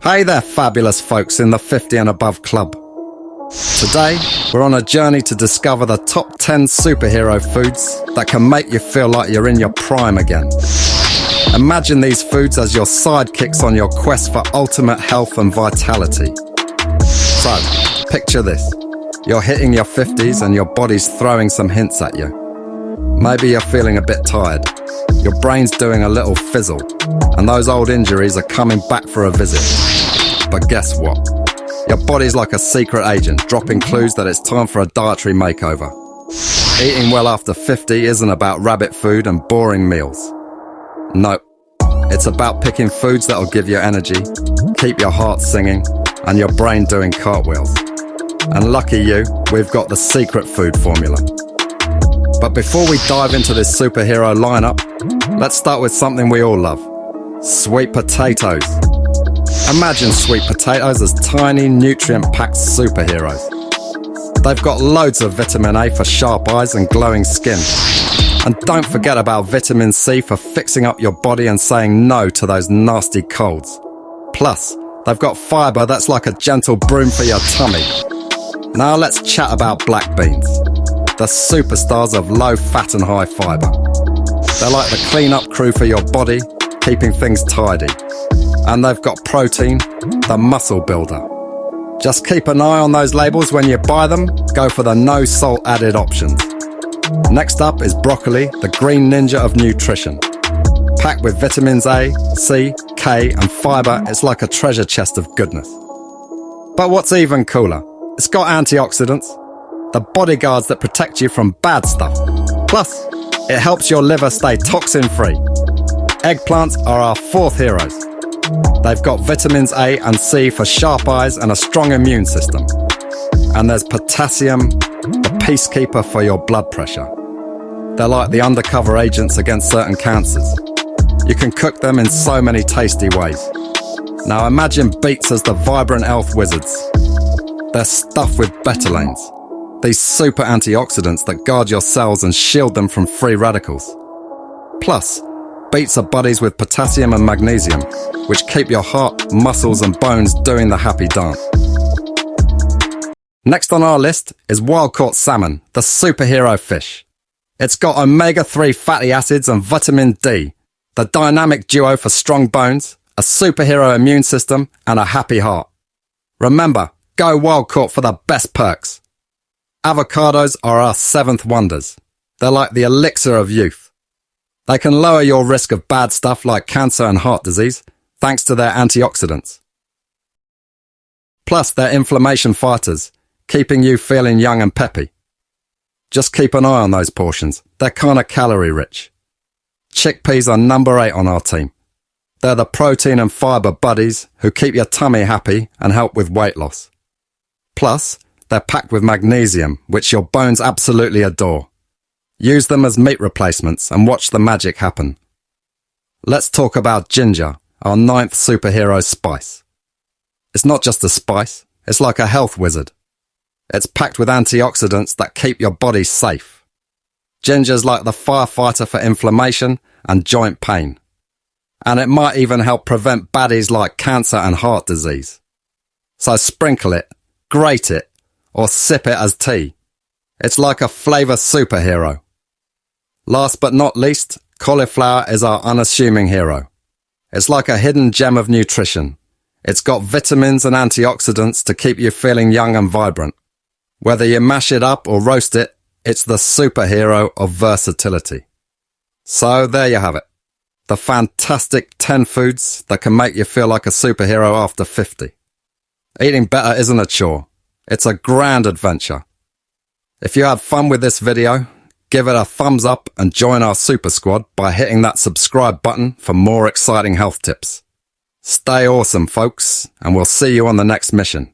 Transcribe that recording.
Hey there, fabulous folks in the 50 and above club. Today, we're on a journey to discover the top 10 superhero foods that can make you feel like you're in your prime again. Imagine these foods as your sidekicks on your quest for ultimate health and vitality. So, picture this. You're hitting your 50s and your body's throwing some hints at you. Maybe you're feeling a bit tired. Your brain's doing a little fizzle, and those old injuries are coming back for a visit. But guess what? Your body's like a secret agent, dropping clues that it's time for a dietary makeover. Eating well after 50 isn't about rabbit food and boring meals. Nope. It's about picking foods that'll give you energy, keep your heart singing, and your brain doing cartwheels. And lucky you, we've got the secret food formula. But before we dive into this superhero lineup, let's start with something we all love. Sweet potatoes. Imagine sweet potatoes as tiny, nutrient-packed superheroes. They've got loads of vitamin A for sharp eyes and glowing skin. And don't forget about vitamin C for fixing up your body and saying no to those nasty colds. Plus, they've got fibre that's like a gentle broom for your tummy. Now let's chat about black beans, the superstars of low fat and high fibre. They're like the clean-up crew for your body, keeping things tidy. And they've got protein, the muscle builder. Just keep an eye on those labels when you buy them. Go for the no salt added options. Next up is broccoli, the green ninja of nutrition. Packed with vitamins A, C, K and fibre, it's like a treasure chest of goodness. But what's even cooler? It's got antioxidants, the bodyguards that protect you from bad stuff. Plus, it helps your liver stay toxin-free. Eggplants are our fourth heroes. They've got vitamins A and C for sharp eyes and a strong immune system. And there's potassium, the peacekeeper for your blood pressure. They're like the undercover agents against certain cancers. You can cook them in so many tasty ways. Now imagine beets as the vibrant health wizards. They're stuffed with betalains, these super antioxidants that guard your cells and shield them from free radicals. Plus, beets are buddies with potassium and magnesium, which keep your heart, muscles and bones doing the happy dance. Next on our list is wild-caught salmon, the superhero fish. It's got omega-3 fatty acids and vitamin D, the dynamic duo for strong bones, a superhero immune system and a happy heart. Remember, go wild-caught for the best perks. Avocados are our seventh wonders. They're like the elixir of youth. They can lower your risk of bad stuff like cancer and heart disease, thanks to their antioxidants. Plus, they're inflammation fighters, keeping you feeling young and peppy. Just keep an eye on those portions. They're kind of calorie rich. Chickpeas are number 8 on our team. They're the protein and fibre buddies who keep your tummy happy and help with weight loss. Plus, they're packed with magnesium, which your bones absolutely adore. Use them as meat replacements and watch the magic happen. Let's talk about ginger, our 9th superhero spice. It's not just a spice, it's like a health wizard. It's packed with antioxidants that keep your body safe. Ginger's like the firefighter for inflammation and joint pain. And it might even help prevent baddies like cancer and heart disease. So sprinkle it, grate it, or sip it as tea. It's like a flavour superhero. Last but not least, cauliflower is our unassuming hero. It's like a hidden gem of nutrition. It's got vitamins and antioxidants to keep you feeling young and vibrant. Whether you mash it up or roast it, it's the superhero of versatility. So there you have it. The fantastic 10 foods that can make you feel like a superhero after 50. Eating better isn't a chore. It's a grand adventure. If you had fun with this video, give it a thumbs up and join our super squad by hitting that subscribe button for more exciting health tips. Stay awesome, folks, and we'll see you on the next mission.